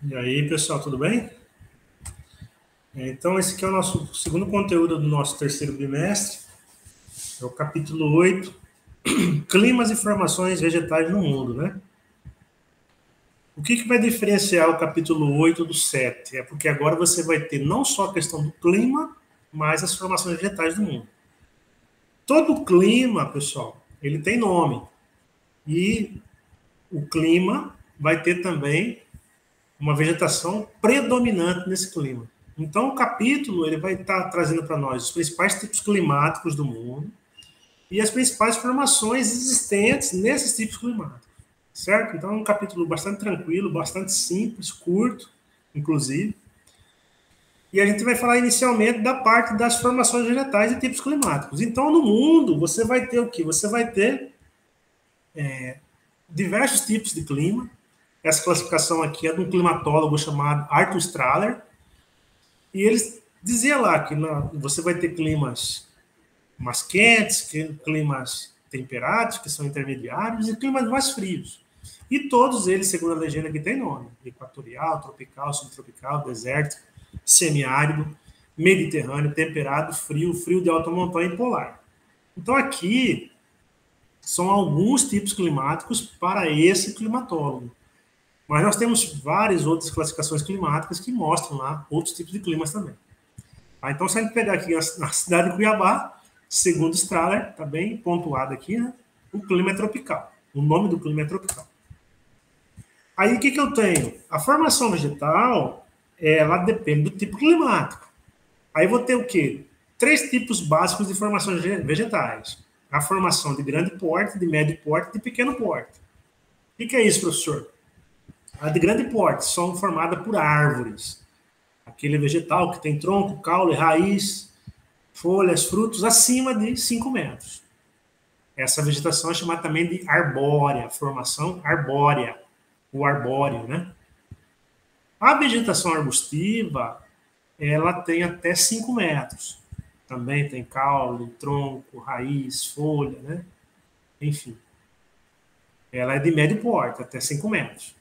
E aí, pessoal, tudo bem? Então, esse aqui é o nosso segundo conteúdo do nosso terceiro bimestre, é o capítulo 8, Climas e Formações Vegetais no Mundo, né? O que vai diferenciar o capítulo 8 do 7? É porque agora você vai ter não só a questão do clima, mas as formações vegetais do mundo. Todo clima, pessoal, ele tem nome. E o clima vai ter também uma vegetação predominante nesse clima. Então, o capítulo ele vai estar trazendo para nós os principais tipos climáticos do mundo e as principais formações existentes nesses tipos climáticos, certo? Então, é um capítulo bastante tranquilo, bastante simples, curto, inclusive. E a gente vai falar inicialmente da parte das formações vegetais e tipos climáticos. Então, no mundo, você vai ter o quê? Você vai ter diversos tipos de clima. Essa classificação aqui é de um climatólogo chamado Arthur Strahler. E ele dizia lá que você vai ter climas mais quentes, climas temperados, que são intermediários, e climas mais frios. E todos eles, segundo a legenda, que tem nome: equatorial, tropical, subtropical, desértico, semiárido, mediterrâneo, temperado, frio, frio de alta montanha e polar. Então aqui são alguns tipos climáticos para esse climatólogo. Mas nós temos várias outras classificações climáticas que mostram lá outros tipos de climas também. Então, se a gente pegar aqui a cidade de Cuiabá, segundo Strahler, está bem pontuado aqui, né? O clima é tropical. O nome do clima é tropical. Aí, o que eu tenho? A formação vegetal, ela depende do tipo climático. Aí, vou ter o quê? 3 tipos básicos de formações vegetais. A formação de grande porte, de médio porte e de pequeno porte. O que é isso, professor? A de grande porte são formadas por árvores. Aquele vegetal que tem tronco, caule, raiz, folhas, frutos acima de 5 metros. Essa vegetação é chamada também de arbórea, formação arbórea, o arbóreo, né? A vegetação arbustiva, ela tem até 5 metros. Também tem caule, tronco, raiz, folha, né? Enfim. Ela é de médio porte, até 5 metros.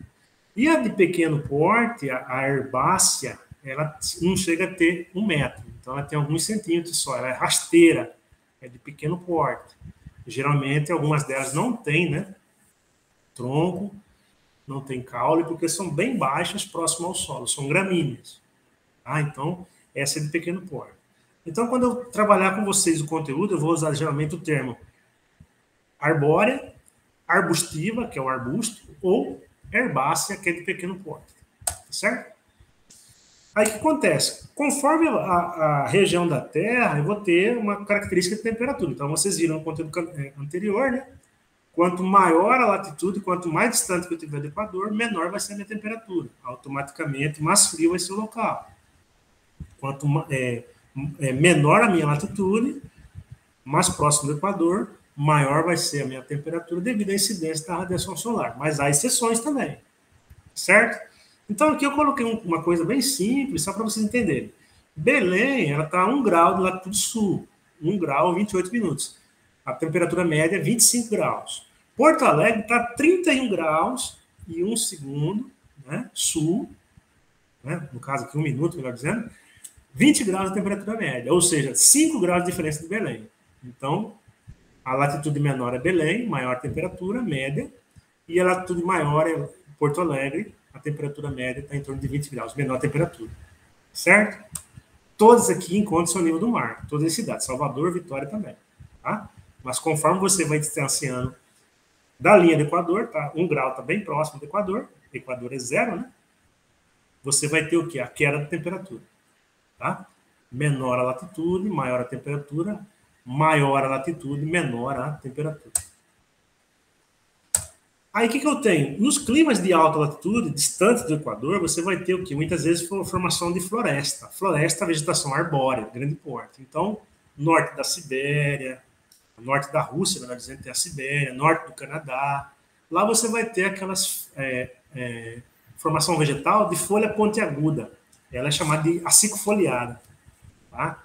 E a de pequeno porte, a herbácea, ela não chega a ter 1 metro. Então, ela tem alguns centímetros só. Ela é rasteira, é de pequeno porte. Geralmente, algumas delas não têm, né? Tronco, não tem caule, porque são bem baixas, próximas ao solo. São gramíneas. Tá? Então, essa é de pequeno porte. Então, quando eu trabalhar com vocês o conteúdo, eu vou usar geralmente o termo arbórea, arbustiva, que é o arbusto, ou herbácea, que é de pequeno porte. Certo? Aí o que acontece? Conforme a região da Terra, eu vou ter uma característica de temperatura. Então, vocês viram no conteúdo anterior, né? Quanto maior a latitude, quanto mais distante que eu tiver do Equador, menor vai ser a minha temperatura. Automaticamente, mais frio vai ser o local. Quanto menor a minha latitude, mais próximo do Equador, maior vai ser a minha temperatura devido à incidência da radiação solar. Mas há exceções também, certo? Então, aqui eu coloquei uma coisa bem simples, só para vocês entenderem. Belém, ela está a 1 grau de latitude sul, 1 grau, 28 minutos. A temperatura média é 25 graus. Porto Alegre está a 31 graus e 1 segundo, né, sul, né, no caso aqui 1 minuto, melhor dizendo, 20 graus de temperatura média, ou seja, 5 graus de diferença de Belém. Então, a latitude menor é Belém, maior temperatura média, e a latitude maior é Porto Alegre, a temperatura média está em torno de 20 graus, menor temperatura. Certo? Todas aqui encontram-se ao nível do mar, todas as cidades, Salvador, Vitória também. Tá? Mas conforme você vai distanciando da linha do Equador, tá? 1 grau está bem próximo do Equador, o Equador é 0, né? Você vai ter o quê? A queda da temperatura. Tá? Menor a latitude, maior a temperatura, maior a latitude, menor a temperatura. Aí o que eu tenho? Nos climas de alta latitude, distantes do Equador, você vai ter o quê? Muitas vezes formação de floresta. Floresta, vegetação arbórea, grande porte. Então, norte da Sibéria, norte da Rússia, melhor dizendo, tem a Sibéria, norte do Canadá. Lá você vai ter aquelas formação vegetal de folha pontiaguda. Ela é chamada de acicofoliada. Tá?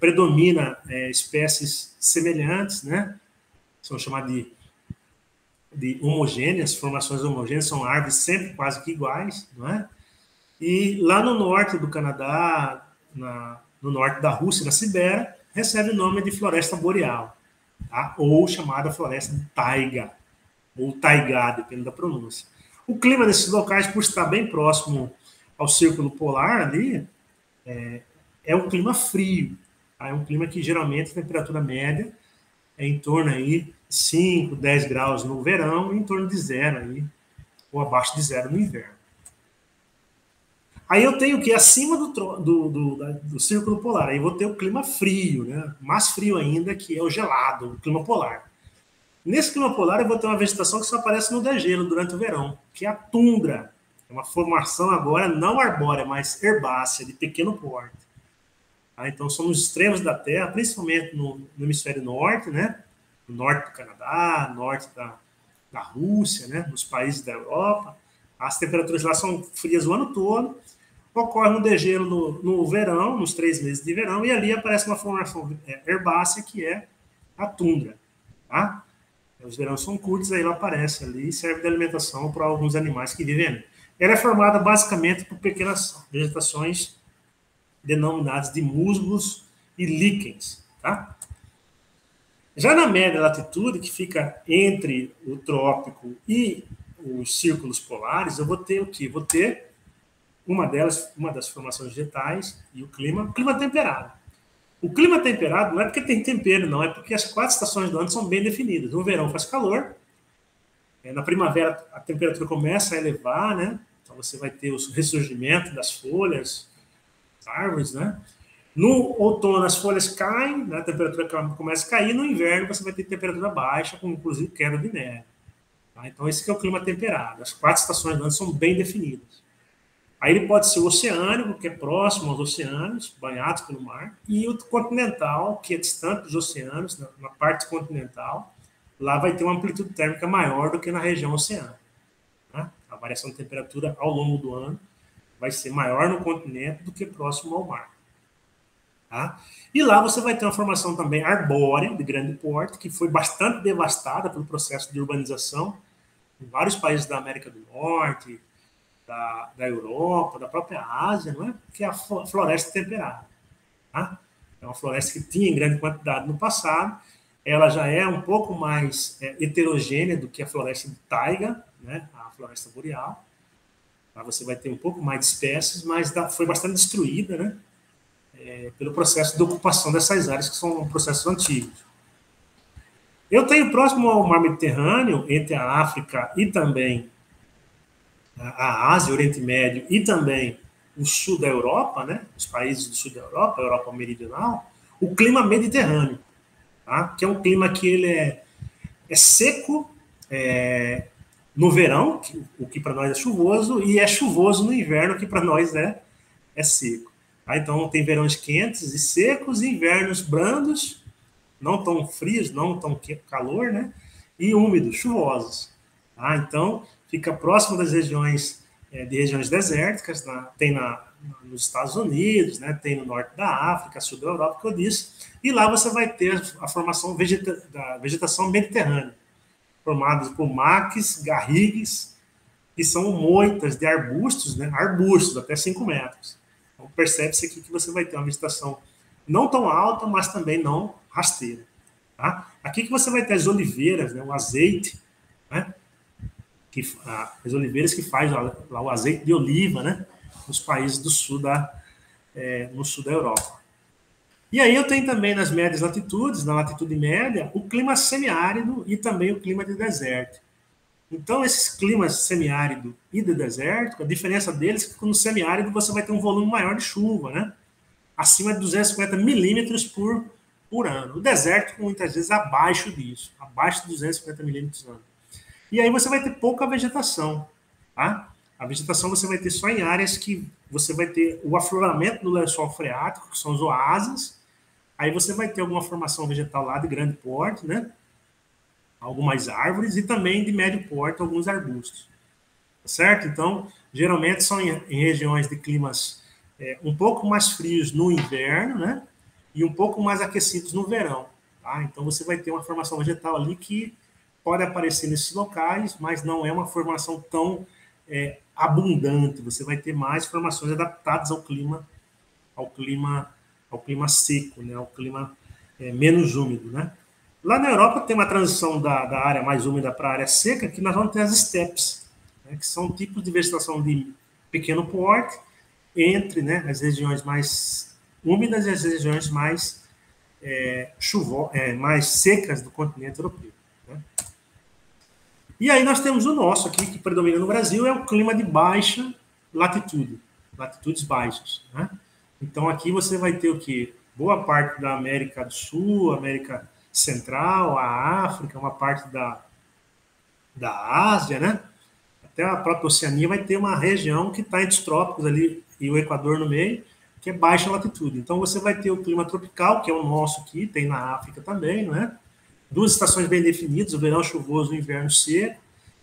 Predomina espécies semelhantes, né? São chamadas de homogêneas, formações homogêneas, são árvores sempre quase que iguais, não é? E lá no norte do Canadá, no norte da Rússia, na Sibéria, recebe o nome de floresta boreal, tá? Ou chamada floresta de taiga, ou taigá, dependendo da pronúncia. O clima desses locais, por estar bem próximo ao círculo polar ali, é um clima frio. Tá? É um clima que geralmente a temperatura média é em torno aí 5, 10 graus no verão e em torno de zero aí, ou abaixo de zero no inverno. Aí eu tenho que acima do círculo polar, aí eu vou ter o clima frio, né? Mais frio ainda, que é o gelado, o clima polar. Nesse clima polar eu vou ter uma vegetação que só aparece no degelo durante o verão, que é a tundra. É uma formação agora não arbórea, mas herbácea, de pequeno porte. Tá? Então são os extremos da Terra, principalmente no hemisfério norte, né? No norte do Canadá, norte da Rússia, né? Nos países da Europa. As temperaturas lá são frias o ano todo. Ocorre um degelo no verão, nos 3 meses de verão, e ali aparece uma formação herbácea que é a tundra. Tá? Os verões são curtos, aí ela aparece ali e serve de alimentação para alguns animais que vivem ali. Ela é formada basicamente por pequenas vegetações denominadas de musgos e líquens. Tá? Já na média latitude, que fica entre o trópico e os círculos polares, eu vou ter o quê? Vou ter uma das formações vegetais e o clima temperado. O clima temperado não é porque tem tempero, não, é porque as 4 estações do ano são bem definidas. No verão faz calor, na primavera a temperatura começa a elevar, né? Então você vai ter o ressurgimento das folhas, das árvores, né? No outono as folhas caem, né? A temperatura começa a cair, no inverno você vai ter temperatura baixa, com inclusive queda de neve. Tá? Então esse é o clima temperado. As 4 estações do ano são bem definidas. Aí ele pode ser o oceânico, que é próximo aos oceanos, banhados pelo mar, e o continental, que é distante dos oceanos, na parte continental, lá vai ter uma amplitude térmica maior do que na região oceânica. Né? A variação de temperatura ao longo do ano vai ser maior no continente do que próximo ao mar. Tá? E lá você vai ter uma formação também arbórea, de grande porte, que foi bastante devastada pelo processo de urbanização em vários países da América do Norte, da Europa, da própria Ásia, não é? Que é a floresta temperada. Tá? É uma floresta que tinha em grande quantidade no passado, ela já é um pouco mais heterogênea do que a floresta de taiga, né? A floresta boreal. Lá você vai ter um pouco mais de espécies, mas foi bastante destruída, né? Pelo processo de ocupação dessas áreas, que são processos antigos. Eu tenho próximo ao mar Mediterrâneo, entre a África e também a Ásia, o Oriente Médio e também o sul da Europa, né, os países do sul da Europa, a Europa meridional, o clima mediterrâneo, tá? Que é um clima que ele é seco no verão, o que para nós é chuvoso, e é chuvoso no inverno, que para nós é seco. Tá? Então tem verões quentes e secos e invernos brandos, não tão frios, não tão calor, né? E úmidos, chuvosos. Tá? Então fica próximo das regiões desérticas, tem nos Estados Unidos, né, tem no norte da África, sul da Europa, que eu disse, e lá você vai ter a formação da vegetação mediterrânea, formada por maques, garrigues, que são moitas de arbustos, né, arbustos até 5 metros. Então percebe-se aqui que você vai ter uma vegetação não tão alta, mas também não rasteira. Tá? Aqui que você vai ter as oliveiras, né, o azeite, né, as oliveiras que faz lá o azeite de oliva, né, nos países do sul no sul da Europa. E aí eu tenho também nas médias latitudes, na latitude média, o clima semiárido e também o clima de deserto. Então, esses climas semiárido e de deserto, a diferença deles é que no semiárido você vai ter um volume maior de chuva, né? Acima de 250 milímetros por ano. O deserto, muitas vezes, abaixo disso, abaixo de 250 milímetros por ano. E aí você vai ter pouca vegetação, tá? A vegetação você vai ter só em áreas que você vai ter o afloramento do lençol freático, que são os oásis. Aí você vai ter alguma formação vegetal lá de grande porte, né? Algumas árvores e também de médio porte, alguns arbustos. Tá certo? Então, geralmente são em regiões de climas um pouco mais frios no inverno, né? E um pouco mais aquecidos no verão. Tá? Então você vai ter uma formação vegetal ali que pode aparecer nesses locais, mas não é uma formação tão abundante, você vai ter mais formações adaptadas ao clima, ao clima, ao clima seco, né? Ao clima menos úmido, né? Lá na Europa tem uma transição da área mais úmida para a área seca, que nós vamos ter as steppes, né? Que são tipos de vegetação de pequeno porte entre, né, as regiões mais úmidas e as regiões mais mais secas do continente europeu. Né? E aí nós temos o nosso aqui, que predomina no Brasil, é o clima de baixa latitude, latitudes baixas. Né? Então aqui você vai ter o quê? Boa parte da América do Sul, América Central, a África, uma parte da Ásia, né? Até a própria Oceania vai ter uma região que está entre os trópicos ali e o Equador no meio, que é baixa latitude. Então você vai ter o clima tropical, que é o nosso aqui, tem na África também, não é? Duas estações bem definidas, o verão chuvoso e o inverno seco.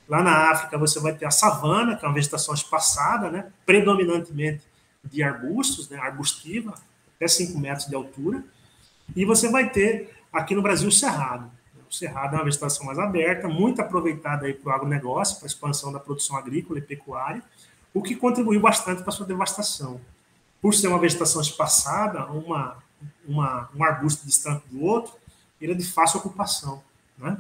Lá na África você vai ter a savana, que é uma vegetação espaçada, né? Predominantemente de arbustos, né? Arbustiva, até 5 metros de altura. E você vai ter aqui no Brasil o cerrado. O cerrado é uma vegetação mais aberta, muito aproveitada para o agronegócio, para a expansão da produção agrícola e pecuária, o que contribuiu bastante para a sua devastação. Por ser uma vegetação espaçada, um arbusto distante do outro, ele é de fácil ocupação. Né?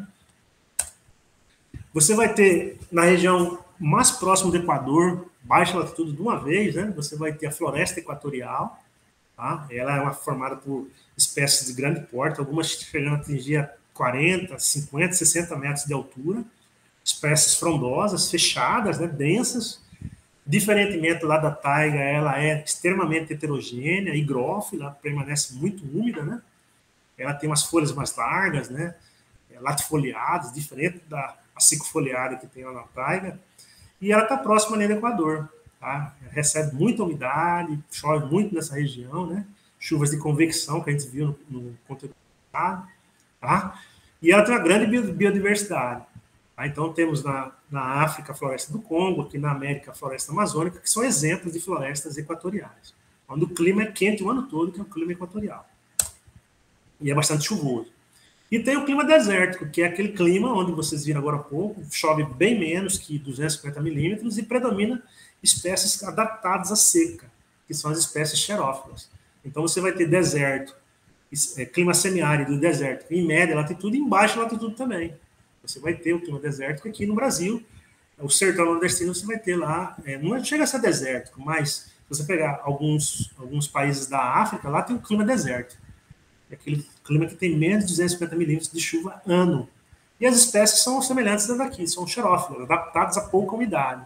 Você vai ter, na região mais próxima do Equador, baixa latitude de uma vez, né? Você vai ter a floresta equatorial. Tá? Ela é formada por espécies de grande porte, algumas chegando a atingir 40, 50, 60 metros de altura, espécies frondosas, fechadas, né, densas. Diferentemente lá da taiga, ela é extremamente heterogênea, higrófila, permanece muito úmida, né? Ela tem umas folhas mais largas, né? Latifoliadas, diferente da secofoliada que tem lá na taiga, e ela está próxima ali do Equador. Tá? Recebe muita umidade, chove muito nessa região, né? Chuvas de convecção que a gente viu no conteúdo. Tá? E ela tem uma grande biodiversidade. Tá? Então, temos na África a floresta do Congo, aqui na América a floresta amazônica, que são exemplos de florestas equatoriais, onde o clima é quente o ano todo, que é o clima equatorial. E é bastante chuvoso. E tem o clima desértico, que é aquele clima onde vocês viram agora há pouco, chove bem menos que 250 milímetros e predomina espécies adaptadas à seca, que são as espécies xerófilas. Então você vai ter deserto, clima semiárido, deserto em média latitude e em baixa latitude também. Você vai ter o clima desértico aqui no Brasil, o sertão nordestino você vai ter lá, não chega a ser desértico, mas se você pegar alguns países da África, lá tem um clima desértico. É aquele clima que tem menos de 250 milímetros de chuva ano. E as espécies são semelhantes às daqui, são xerófilas, adaptadas a pouca umidade.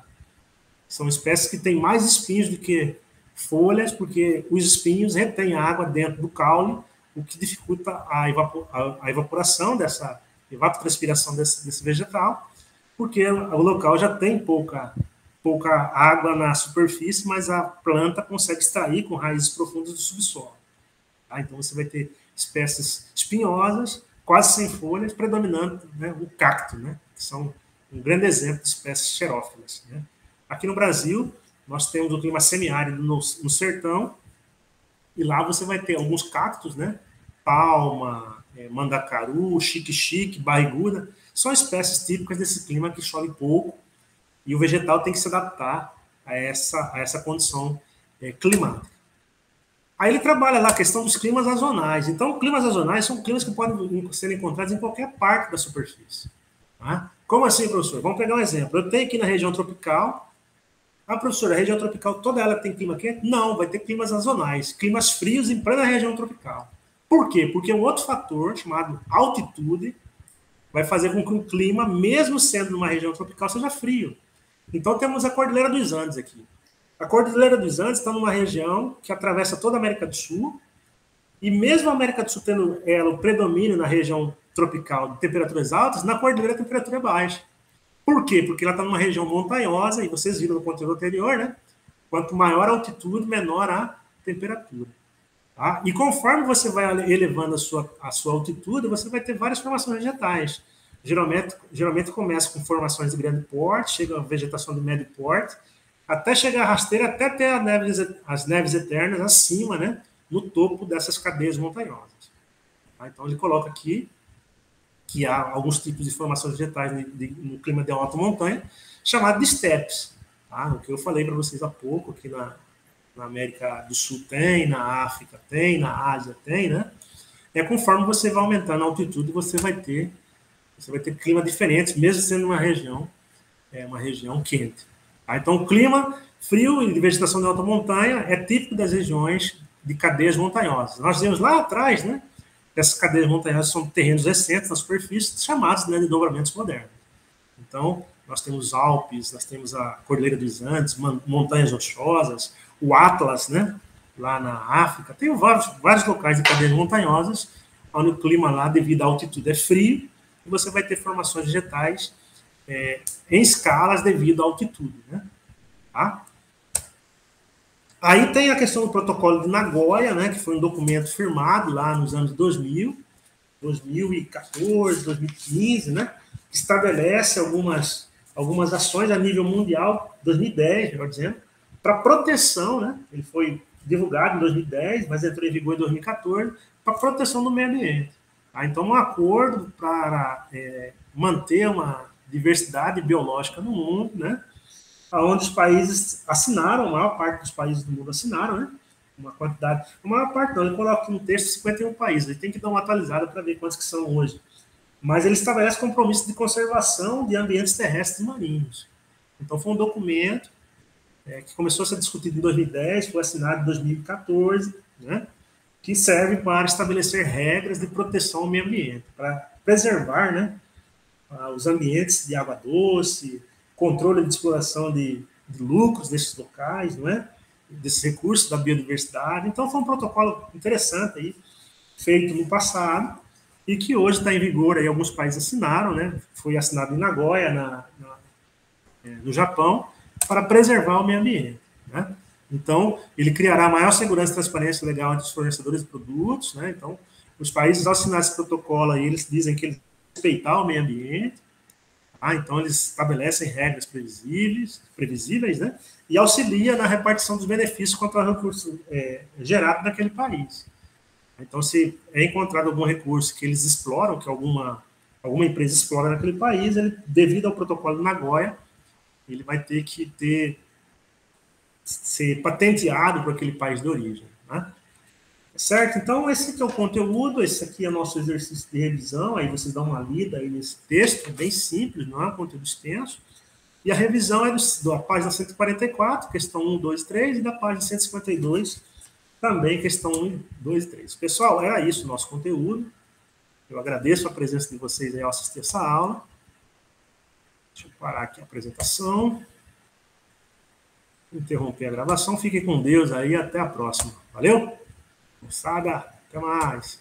São espécies que têm mais espinhos do que folhas, porque os espinhos retêm água dentro do caule, o que dificulta a evaporação dessa evapotranspiração desse vegetal, porque o local já tem pouca água na superfície, mas a planta consegue extrair com raízes profundas do subsolo. Tá? Então você vai ter espécies espinhosas, quase sem folhas, predominando, né, o cacto, né, que são um grande exemplo de espécies xerófilas. Né? Aqui no Brasil, nós temos o clima semiárido no sertão, e lá você vai ter alguns cactos, né, palma, mandacaru, xique-xique, barriguda, são espécies típicas desse clima que chove pouco, e o vegetal tem que se adaptar a essa condição climática. Aí ele trabalha lá a questão dos climas sazonais. Então, climas sazonais são climas que podem ser encontrados em qualquer parte da superfície. Tá? Como assim, professor? Vamos pegar um exemplo. Eu tenho aqui na região tropical. Ah, professor, a região tropical toda ela tem clima quente? Não, vai ter climas sazonais, climas frios em plena região tropical. Por quê? Porque um outro fator, chamado altitude, vai fazer com que o clima, mesmo sendo numa região tropical, seja frio. Então, temos a Cordilheira dos Andes aqui. A Cordilheira dos Andes está numa região que atravessa toda a América do Sul, e mesmo a América do Sul tendo o predomínio na região tropical de temperaturas altas, na Cordilheira a temperatura é baixa. Por quê? Porque ela está numa região montanhosa, e vocês viram no conteúdo anterior, né? Quanto maior a altitude, menor a temperatura. Tá? E conforme você vai elevando a sua altitude, você vai ter várias formações vegetais. Geralmente começa com formações de grande porte, chega a vegetação de médio porte, até chegar a rasteira, até ter as neves eternas acima, né, no topo dessas cadeias montanhosas. Tá? Então, ele coloca aqui que há alguns tipos de formações vegetais no clima de alta montanha, chamado de estepes. Tá? O que eu falei para vocês há pouco, que na América do Sul tem, na África tem, na Ásia tem, né? É conforme você vai aumentando a altitude, você vai ter clima diferentes, mesmo sendo uma região quente. Tá? Então, o clima frio e de vegetação de alta montanha é típico das regiões de cadeias montanhosas. Nós vimos lá atrás, né? Essas cadeias montanhosas são terrenos recentes na superfície, chamados, né, de dobramentos modernos. Então, nós temos Alpes, nós temos a Cordilheira dos Andes, montanhas rochosas, o Atlas, né? Lá na África. Tem vários locais de cadeias montanhosas, onde o clima lá, devido à altitude, é frio, e você vai ter formações vegetais em escalas devido à altitude, né? Tá? Aí tem a questão do protocolo de Nagoya, né, que foi um documento firmado lá nos anos 2000, 2014, 2015, né, que estabelece algumas ações a nível mundial, 2010, melhor dizendo, para proteção, né, ele foi divulgado em 2010, mas entrou em vigor em 2014, para proteção do meio ambiente. Tá? Então, um acordo para manter uma diversidade biológica no mundo, né, onde os países assinaram, a maior parte dos países do mundo assinaram, né? Uma quantidade. A maior parte não, ele coloca aqui no texto 51 países, ele tem que dar uma atualizada para ver quantos que são hoje. Mas ele estabelece compromisso de conservação de ambientes terrestres e marinhos. Então foi um documento que começou a ser discutido em 2010, foi assinado em 2014, né? Que serve para estabelecer regras de proteção ao meio ambiente, para preservar, né, os ambientes de água doce, controle de exploração de lucros desses locais, não é? Desses recursos da biodiversidade. Então, foi um protocolo interessante aí, feito no passado e que hoje está em vigor. Aí alguns países assinaram, né? Foi assinado em Nagoya, no Japão, para preservar o meio ambiente, né? Então, ele criará maior segurança e transparência legal entre os fornecedores de produtos, né? Então, os países, ao assinar esse protocolo, aí, eles dizem que eles vão respeitar o meio ambiente. Então, eles estabelecem regras previsíveis, né? E auxilia na repartição dos benefícios quanto ao recurso gerado naquele país. Então, se é encontrado algum recurso que eles exploram, que alguma empresa explora naquele país, ele, devido ao protocolo de Nagoya, ele vai ter que ser patenteado para aquele país de origem, né? Certo? Então, esse aqui é o conteúdo, esse aqui é o nosso exercício de revisão, aí vocês dão uma lida aí nesse texto, é bem simples, não é um conteúdo extenso, e a revisão é da página 144, questão 1, 2, 3, e da página 152, também questão 1, 2 e 3. Pessoal, era isso o nosso conteúdo, eu agradeço a presença de vocês aí ao assistir essa aula. Deixa eu parar aqui a apresentação, interromper a gravação, fiquem com Deus aí, até a próxima. Valeu? Moçada, até mais.